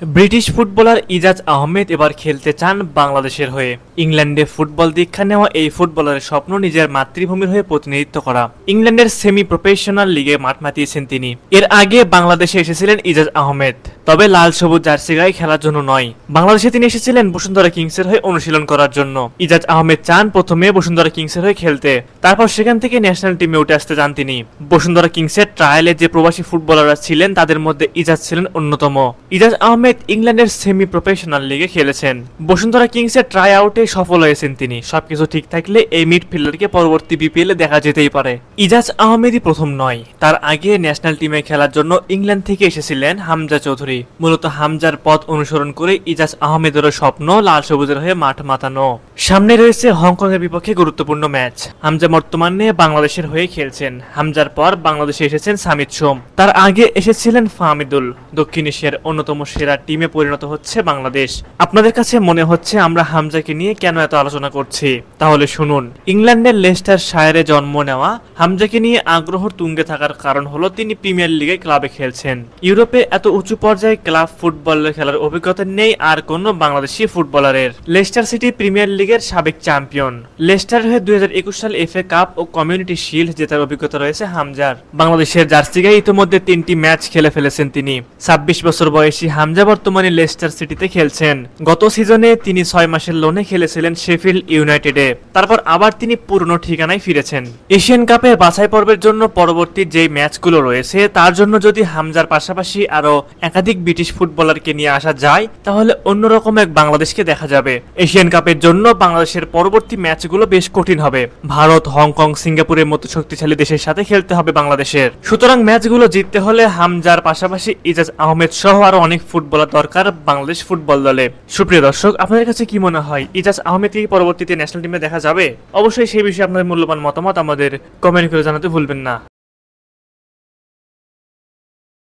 British footballer Ijaz Ahmed এবার খেলতে চান বাংলাদেশের হয়ে। ইংল্যান্ডে ফুটবল দীক্ষা নেওয়া এই ফুটবলারের স্বপ্ন নিজের মাতৃভূমির হয়ে প্রতিনিধিত্ব করা। ইংল্যান্ডের সেমি প্রফেশনাল লিগে মাঠ মাতিয়েছেন তিনি। এর আগে বাংলাদেশে এসেছিলেন ইজাজ আহমেদ, তবে লাল সবুজ জার্সি গায়ে খেলার জন্য নয়। বাংলাদেশে তিনি এসেছিলেন বসুন্ধরা কিংসের হয়ে অনুশীলন করার জন্য। ইজাজ আহমেদ চান প্রথমে বসুন্ধরা কিংসের হয়ে খেলতে, তারপর সেখান থেকে ন্যাশনাল টিমে উঠে আসতে চান তিনি। বসুন্ধরা কিংসের ট্রায়ালে যে প্রবাসী ফুটবলাররা ছিলেন তাদের মধ্যে ইজাজ ছিলেন অন্যতম। ইজাজ আহমেদ ইংল্যান্ডের সেমি প্রফেশনাল লিগে খেলেছেন। বসুন্ধরা কিংসের ট্রাই আউটে সফল হয়েছেন তিনি। সবকিছু ঠিক থাকলে এই মিডফিল্ডারকে পরবর্তী বিপিএল এ দেখা যেতেই পারে। ইজাজ আহমেদই প্রথম নয়, তার আগে ন্যাশনাল টিমে খেলার জন্য ইংল্যান্ড থেকে এসেছিলেন হামজা চৌধুরী। মূলত হামজার পথ অনুসরণ করে ইজাজ আহমেদেরও স্বপ্ন লাল সবুজের হয়ে মাঠ মাতানো। সামনে রয়েছে হংকং এর বিপক্ষে গুরুত্বপূর্ণ ম্যাচ। হামজা বর্তমানে বাংলাদেশের হয়ে খেলছেন। হামজার পর বাংলাদেশে এসেছেন সামিদ সোম, তার আগে এসেছিলেন ফাহমিদুল। দক্ষিণ এশিয়ার অন্যতম সেরা টিমে পরিণত হচ্ছে বাংলাদেশ। আপনাদের কাছে মনে হচ্ছে আমরা হামজাকে নিয়ে কেন এত আলোচনা করছি? তাহলে শুনুন। ইংল্যান্ডের লেস্টার শায়ারে জন্ম নেওয়া হামজাকে নিয়ে আগ্রহ তুঙ্গে থাকার কারণ হলো তিনি প্রিমিয়ার লিগে ক্লাবে খেলছেন। ইউরোপে এত উঁচু পর্যায়ে ক্লাব ফুটবলে খেলার অভিজ্ঞতা নেই আর কোনো বাংলাদেশি ফুটবলারের। লেস্টার সিটি প্রিমিয়ার লিগের সাবেক চ্যাম্পিয়ন। লেস্টার হয়ে 2021 সাল এফএ কাপ ও কমিউনিটি শিল্ড জেতার অভিজ্ঞতা রয়েছে হামজার। বাংলাদেশের জার্সি গায়ে ইতিমধ্যে 3টি ম্যাচ খেলে ফেলেছেন তিনি। 26 বছর বয়সী হামজা বর্তমানে লেস্টার সিটিতে খেলছেন। গত সিজনে তিনি 6 মাসের লোনে খেলেছিলেন শেফিল্ড ইউনাইটেডে, তারপর আবার তিনি পুরনো ঠিকানায় ফিরেছেন। এশিয়ান কাপের বাছাই পর্বের জন্য পরবর্তী যেই ম্যাচগুলো রয়েছে তার জন্য যদি হামজার পাশাপাশি আরো একাধিক ব্রিটিশ ফুটবলারকে নিয়ে আসা যায় তাহলে অন্যরকম এক বাংলাদেশকে দেখা যাবে। এশিয়ান কাপের জন্য বাংলাদেশের পরবর্তী ম্যাচগুলো বেশ কঠিন হবে। ভারত, হংকং, সিঙ্গাপুরের মতো শক্তিশালী দেশের সাথে খেলতে হবে বাংলাদেশের। সুতরাং ম্যাচগুলো জিততে হলে হামজার পাশাপাশি ইজাজ আহমেদ সহ আরো অনেক ফুটবলার দরকার বাংলাদেশ ফুটবল দলে। সুপ্রিয় দর্শক, আপনাদের কাছে কি মনে হয় ইজাজ আহমেদকে পরবর্তীতে ন্যাশনাল টিমে দেখা যাবে? অবশ্যই সেই বিষয়ে আপনাদের মূল্যবান মতামত আমাদের কমেন্ট করে জানাতে ভুলবেন না।